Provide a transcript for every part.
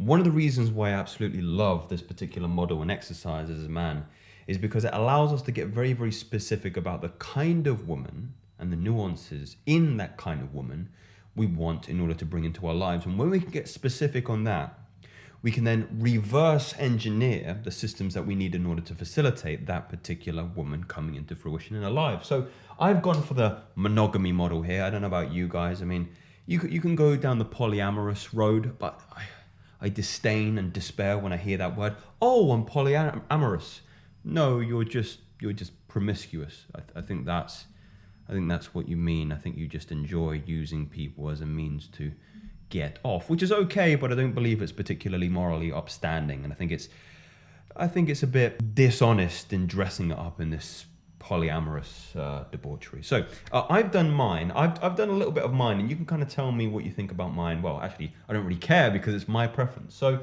one of the reasons why I absolutely love this particular model and exercise as a man is because it allows us to get very, very specific about the kind of woman and the nuances in that kind of woman we want in order to bring into our lives. And when we can get specific on that, we can then reverse engineer the systems that we need in order to facilitate that particular woman coming into fruition in our lives. So I've gone for the monogamy model here. I don't know about you guys. I mean, you can go down the polyamorous road, but I disdain and despair when I hear that word. Oh, I'm polyamorous. No, you're just promiscuous. I think that's what you mean. I think you just enjoy using people as a means to get off, which is okay, but I don't believe it's particularly morally upstanding. And I think it's a bit dishonest in dressing it up in this polyamorous debauchery. So I've done mine. I've done a little bit of mine, and you can kind of tell me what you think about mine. Well, actually, I don't really care because it's my preference. So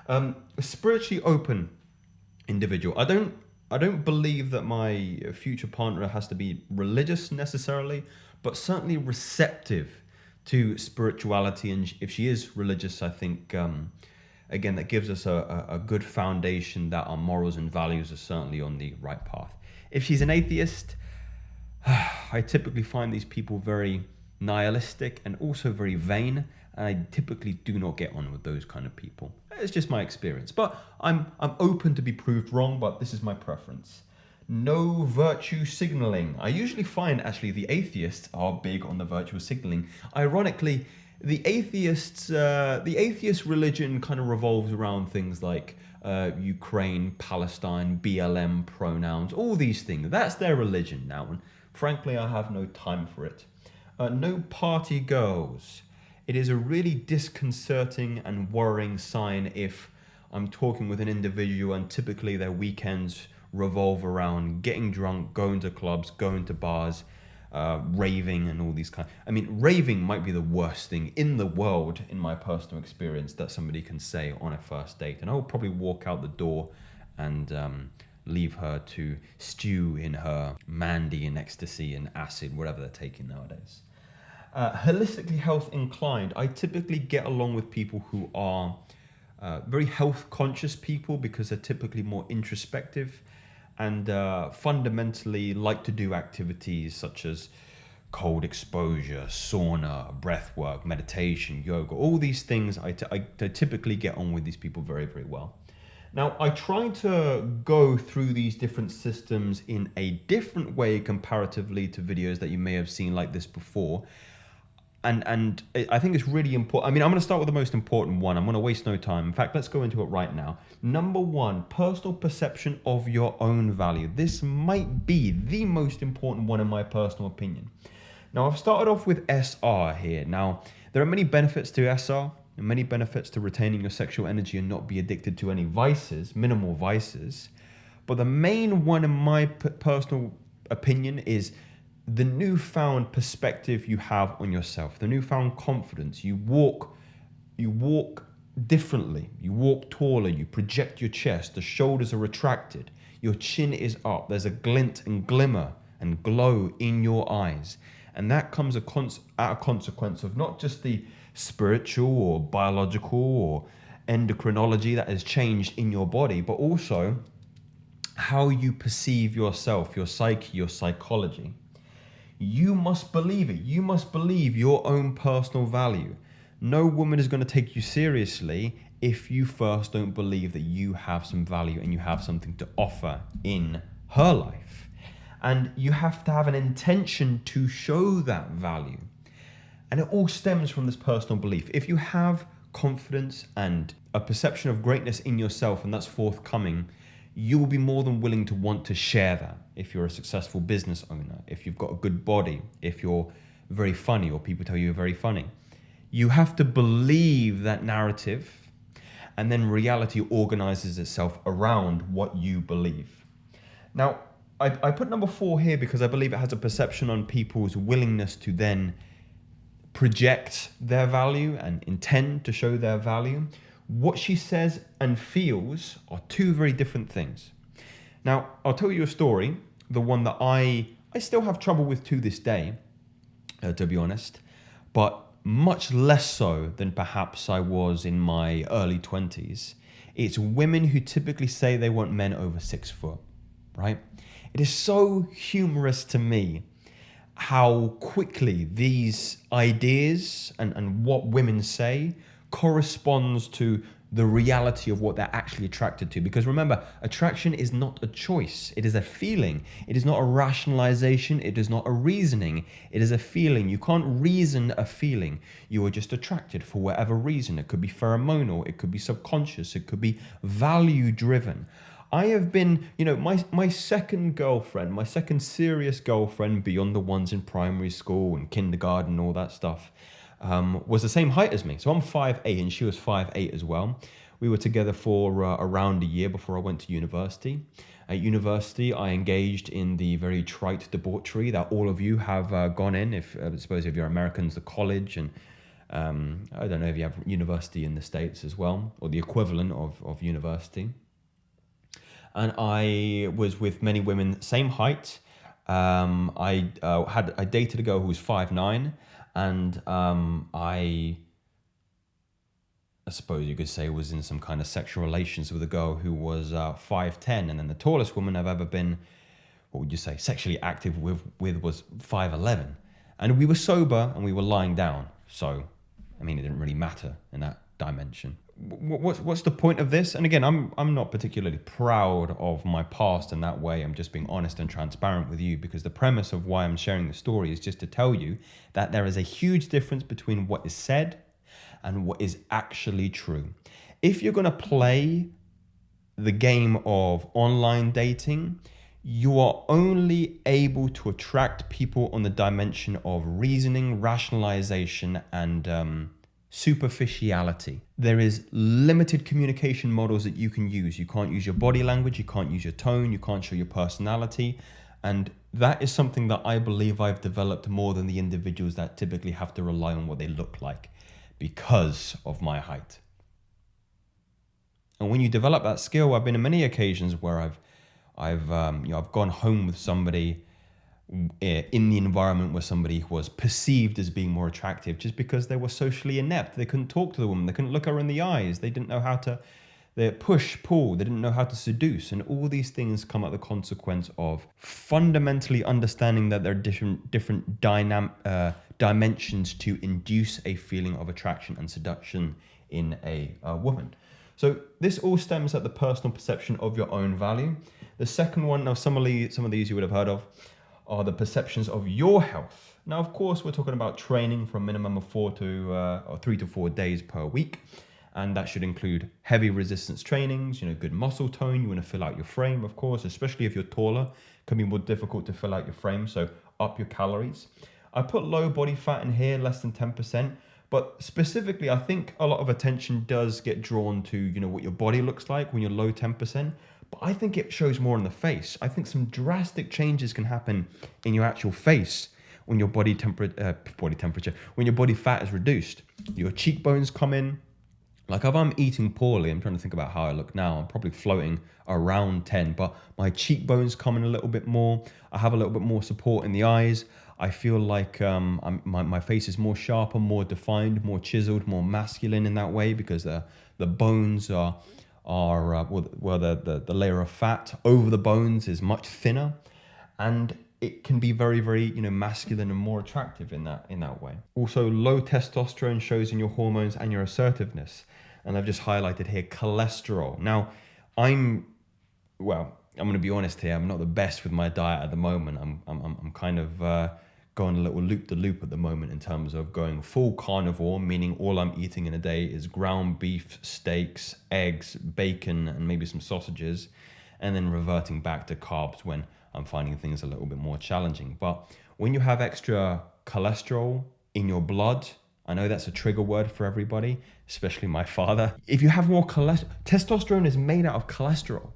a spiritually open individual. I don't believe that my future partner has to be religious necessarily, but certainly receptive to spirituality. And if she is religious, I think, again, that gives us a good foundation that our morals and values are certainly on the right path. If she's an atheist, I typically find these people very nihilistic and also very vain, and I typically do not get on with those kind of people. It's just my experience, but I'm open to be proved wrong, but this is my preference. No virtue signaling. I usually find actually the atheists are big on the virtue signaling. Ironically, the atheist religion kind of revolves around things like Ukraine, Palestine, BLM pronouns, all these things. That's their religion now, and frankly, I have no time for it. No party girls. It is a really disconcerting and worrying sign if I'm talking with an individual and typically their weekends revolve around getting drunk, going to clubs, going to bars, raving and all these kinds. I mean, raving might be the worst thing in the world in my personal experience that somebody can say on a first date. And I will probably walk out the door and leave her to stew in her Mandy and ecstasy and acid, whatever they're taking nowadays. Holistically health inclined. I typically get along with people who are very health conscious people because they're typically more introspective and fundamentally like to do activities such as cold exposure, sauna, breath work, meditation, yoga, all these things. I typically get on with these people very, very well. Now, I try to go through these different systems in a different way comparatively to videos that you may have seen like this before. And I think it's really important. I mean, I'm going to start with the most important one. I'm going to waste no time. In fact, let's go into it right now. Number one, personal perception of your own value. This might be the most important one in my personal opinion. Now, I've started off with SR here. Now, there are many benefits to SR and many benefits to retaining your sexual energy and not be addicted to any vices, minimal vices. But the main one in my personal opinion is the newfound perspective you have on yourself, the newfound confidence. You walk differently, you walk taller, you project your chest, the shoulders are retracted, your chin is up, there's a glint and glimmer and glow in your eyes. And that comes at a consequence of not just the spiritual or biological or endocrinology that has changed in your body, but also how you perceive yourself, your psyche, your psychology. You must believe it. You must believe your own personal value. No woman is going to take you seriously if you first don't believe that you have some value and you have something to offer in her life. And you have to have an intention to show that value. And it all stems from this personal belief. If you have confidence and a perception of greatness in yourself and that's forthcoming, you will be more than willing to want to share that. If you're a successful business owner, if you've got a good body, if you're very funny or people tell you you're very funny, you have to believe that narrative, and then reality organizes itself around what you believe. Now, I put number 4 here because I believe it has a perception on people's willingness to then project their value and intend to show their value. What she says and feels are two very different things. Now, I'll tell you a story, the one that I still have trouble with to this day, to be honest. But much less so than perhaps I was in my early 20s. It's women who typically say they want men over 6 foot, right? It is so humorous to me how quickly these ideas and what women say corresponds to the reality of what they're actually attracted to. Because remember, attraction is not a choice. It is a feeling. It is not a rationalization. It is not a reasoning. It is a feeling. You can't reason a feeling. You are just attracted for whatever reason. It could be pheromonal. It could be subconscious. It could be value driven. I have been, my second girlfriend, my second serious girlfriend beyond the ones in primary school and kindergarten and all that stuff, was the same height as me. So I'm 5'8" and she was 5'8" as well. We were together for around a year before I went to university. At university, I engaged in the very trite debauchery that all of you have gone in. I suppose if you're Americans, the college, and I don't know if you have university in the States as well, or the equivalent of university. And I was with many women, same height. I dated a girl who was 5'9", and I suppose you could say was in some kind of sexual relations with a girl who was 5'10", and then the tallest woman I've ever been, what would you say, sexually active with was 5'11", and we were sober and we were lying down. So, I mean, it didn't really matter in that dimension. What's the point of this? And again, I'm not particularly proud of my past in that way. I'm just being honest and transparent with you, because the premise of why I'm sharing the story is just to tell you that there is a huge difference between what is said and what is actually true. If you're going to play the game of online dating, you are only able to attract people on the dimension of reasoning, rationalization, and superficiality. There is limited communication models that you can use. You can't use your body language, you can't use your tone, you can't show your personality. And that is something that I believe I've developed more than the individuals that typically have to rely on what they look like because of my height. And when you develop that skill, I've been in many occasions where I've gone home with somebody in the environment where somebody was perceived as being more attractive just because they were socially inept. They couldn't talk to the woman. They couldn't look her in the eyes. They didn't know how to push, pull. They didn't know how to seduce. And all these things come at the consequence of fundamentally understanding that there are different dimensions to induce a feeling of attraction and seduction in a woman. So this all stems at the personal perception of your own value. The second one, now some of these you would have heard of, are the perceptions of your health. Now, of course, we're talking about training for a minimum of 3 to 4 days per week. And that should include heavy resistance trainings, good muscle tone. You want to fill out your frame, of course, especially if you're taller. It can be more difficult to fill out your frame, so up your calories. I put low body fat in here, less than 10%. But specifically, I think a lot of attention does get drawn to, what your body looks like when you're low 10%. But I think it shows more in the face. I think some drastic changes can happen in your actual face when your body temperature, when your body fat is reduced. Your cheekbones come in. Like if I'm eating poorly, I'm trying to think about how I look now. I'm probably floating around 10, but my cheekbones come in a little bit more. I have a little bit more support in the eyes. I feel like my face is more sharper, more defined, more chiseled, more masculine in that way, because the bones the layer of fat over the bones is much thinner, and it can be very, very masculine and more attractive in that way. Also, low testosterone shows in your hormones and your assertiveness, and I've just highlighted here cholesterol. Now, I'm going to be honest here. I'm not the best with my diet at the moment. I'm kind of going a little loop at the moment in terms of going full carnivore, meaning all I'm eating in a day is ground beef, steaks, eggs, bacon, and maybe some sausages, and then reverting back to carbs when I'm finding things a little bit more challenging. But when you have extra cholesterol in your blood, I know that's a trigger word for everybody, especially my father. If you have more cholesterol, testosterone is made out of cholesterol.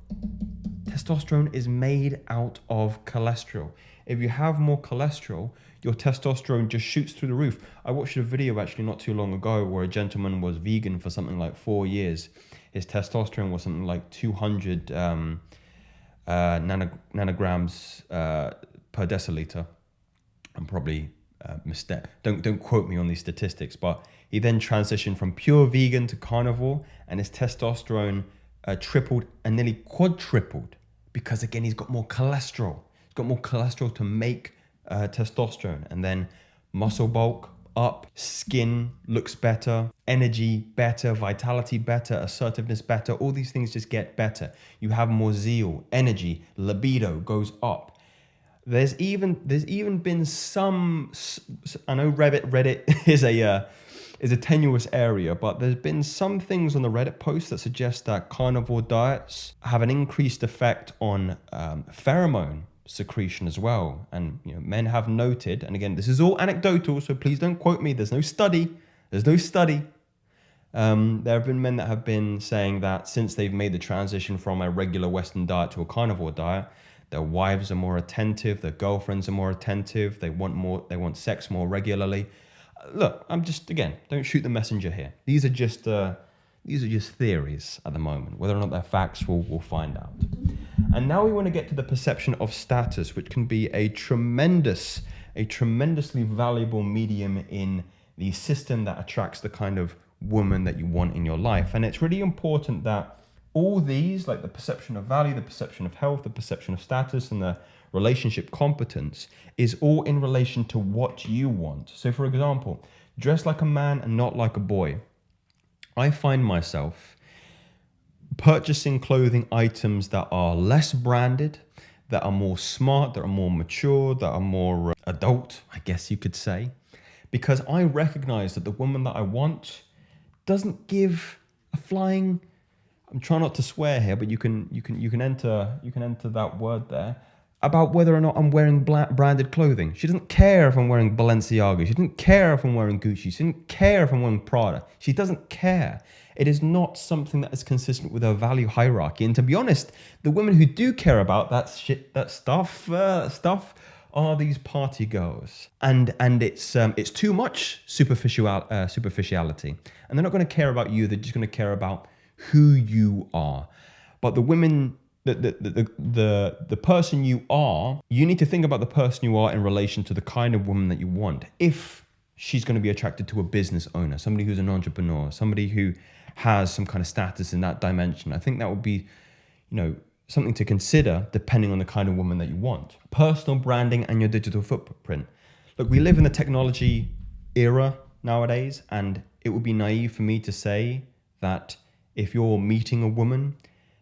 Testosterone is made out of cholesterol. If you have more cholesterol, your testosterone just shoots through the roof. I watched a video actually not too long ago where a gentleman was vegan for something like 4 years. His testosterone was something like 200 nanograms per deciliter. I'm probably mistake. Don't quote me on these statistics, but he then transitioned from pure vegan to carnivore, and his testosterone tripled and nearly quadrupled because again he's got more cholesterol. He's got more cholesterol to make testosterone, and then muscle bulk up, skin looks better, energy better, vitality better, assertiveness better. All these things just get better. You have more zeal, energy, libido goes up. There's even been some. I know Reddit is a tenuous area, but there's been some things on the Reddit post that suggest that carnivore diets have an increased effect on pheromone secretion as well. And men have noted, and again, this is all anecdotal, so please don't quote me. There's no study. There have been men that have been saying that since they've made the transition from a regular Western diet to a carnivore diet, their wives are more attentive, their girlfriends are more attentive, they want sex more regularly. Look, I'm just, again, don't shoot the messenger here. These are just theories at the moment. Whether or not they're facts, we'll find out. And now we want to get to the perception of status, which can be a tremendously valuable medium in the system that attracts the kind of woman that you want in your life. And it's really important that all these, like the perception of value, the perception of health, the perception of status, and the relationship competence, is all in relation to what you want. So for example, dress like a man and not like a boy. I find myself purchasing clothing items that are less branded, that are more smart, that are more mature, that are more adult, I guess you could say, because I recognize that the woman that I want doesn't give a flying, I'm trying not to swear here, but you can enter that word there, about whether or not I'm wearing branded clothing. She doesn't care if I'm wearing Balenciaga. She doesn't care if I'm wearing Gucci. She doesn't care if I'm wearing Prada. She doesn't care. It is not something that is consistent with her value hierarchy. And to be honest, the women who do care about that stuff are these party girls. And it's too much superficiality. And they're not going to care about you. They're just going to care about who you are. But the women, the person you are, you need to think about the person you are in relation to the kind of woman that you want. If she's going to be attracted to a business owner, somebody who's an entrepreneur, somebody who has some kind of status in that dimension, I think that would be, something to consider depending on the kind of woman that you want. Personal branding and your digital footprint. Look, we live in the technology era nowadays, and it would be naive for me to say that if you're meeting a woman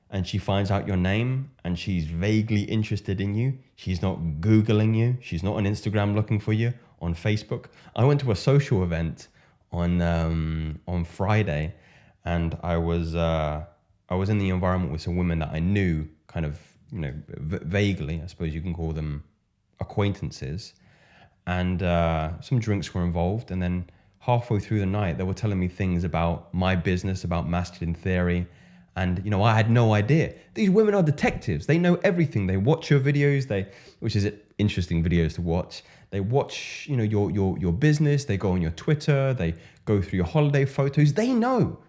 and she finds out your name and she's vaguely interested in you, she's not Googling you, she's not on Instagram looking for you, on Facebook. I went to a social event on Friday, and I was in the environment with some women that I knew kind of, vaguely, I suppose you can call them acquaintances, and some drinks were involved, and then halfway through the night, they were telling me things about my business, about masculine theory. And, I had no idea. These women are detectives. They know everything. They watch your videos, which is interesting videos to watch. They watch, your business. They go on your Twitter. They go through your holiday photos. They know.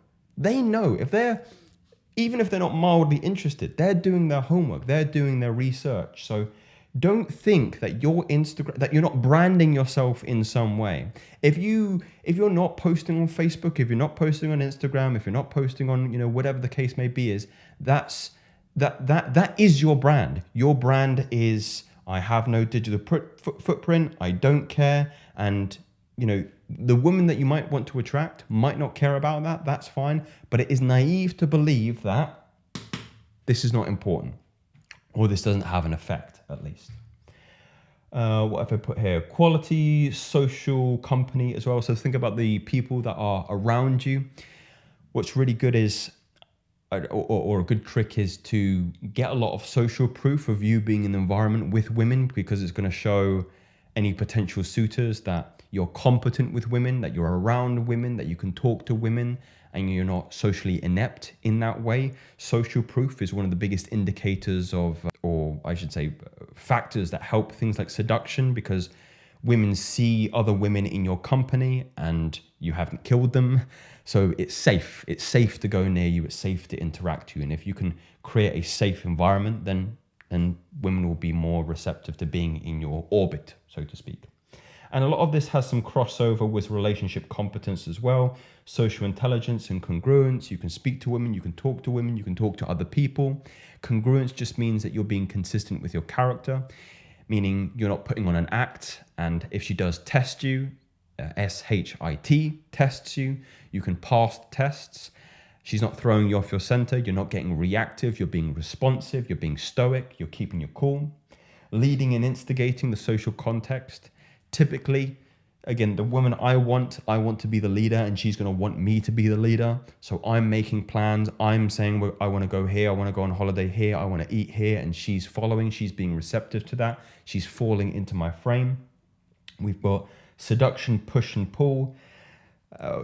Even if they're not mildly interested, they're doing their homework. They're doing their research. So don't think that that you're not branding yourself in some way. If you're not posting on Facebook, if you're not posting on Instagram, if you're not posting on, whatever the case may be, that is your brand. Your brand is, I have no digital footprint. I don't care. And, the woman that you might want to attract might not care about that. That's fine. But it is naive to believe that this is not important, or this doesn't have an effect, at least. What have I put here? Quality, social, company as well. So think about the people that are around you. What's really good is, or a good trick is to get a lot of social proof of you being in an environment with women, because it's going to show any potential suitors that you're competent with women, that you're around women, that you can talk to women, and you're not socially inept in that way. Social proof is one of the biggest indicators of, or I should say, factors that help things like seduction, because women see other women in your company and you haven't killed them. So it's safe. It's safe to go near you. It's safe to interact with you. And if you can create a safe environment, then women will be more receptive to being in your orbit, so to speak. And a lot of this has some crossover with relationship competence as well, social intelligence and congruence. You can speak to women, you can talk to women, you can talk to other people. Congruence just means that you're being consistent with your character, meaning you're not putting on an act. And if she does test you, SHIT, tests you, you can pass the tests. She's not throwing you off your center. You're not getting reactive. You're being responsive. You're being stoic. You're keeping your cool. Leading and instigating the social context. Typically, again, the woman I want to be the leader, and she's going to want me to be the leader. So I'm making plans. I'm saying I want to go here. I want to go on holiday here. I want to eat here. And she's following. She's being receptive to that. She's falling into my frame. We've got seduction, push and pull.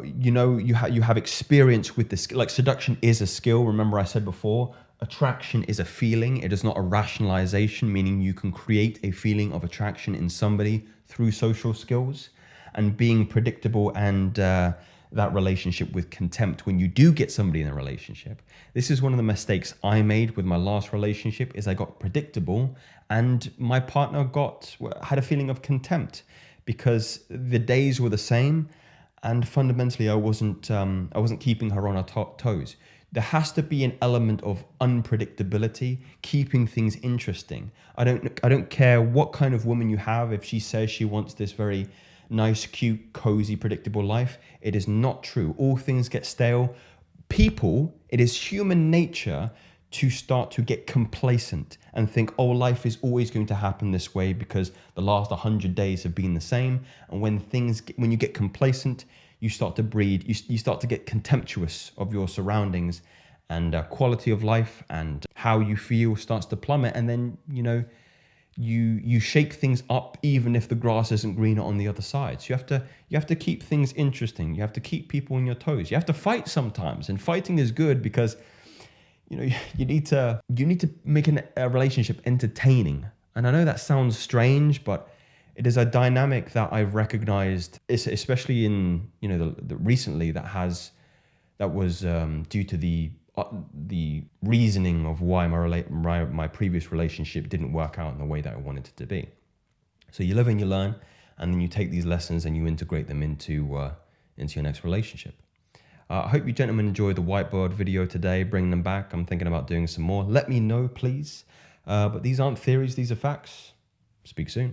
You have experience with this. Like, seduction is a skill. Remember I said before, attraction is a feeling. It is not a rationalization, meaning you can create a feeling of attraction in somebody through social skills. And being predictable and that relationship with contempt when you do get somebody in a relationship. This is one of the mistakes I made with my last relationship, is I got predictable and my partner had a feeling of contempt because the days were the same. And fundamentally, I wasn't keeping her on her toes. There has to be an element of unpredictability, keeping things interesting. I don't care what kind of woman you have. If she says she wants this very nice, cute, cozy, predictable life, it is not true. All things get stale. People, it is human nature to start to get complacent and think, oh, life is always going to happen this way because the last 100 days have been the same. And when you get complacent, you start to breed, you start to get contemptuous of your surroundings, and quality of life and how you feel starts to plummet. And then, you shake things up even if the grass isn't greener on the other side. So you have to keep things interesting. You have to keep people on your toes. You have to fight sometimes, and fighting is good because you need to make a relationship entertaining. And I know that sounds strange, but it is a dynamic that I've recognized, especially in recently, that was due to the reasoning of why my previous relationship didn't work out in the way that I wanted it to be. So you live and you learn, and then you take these lessons and you integrate them into your next relationship. I hope you gentlemen enjoyed the whiteboard video today, bringing them back. I'm thinking about doing some more. Let me know, please. But these aren't theories, these are facts. Speak soon.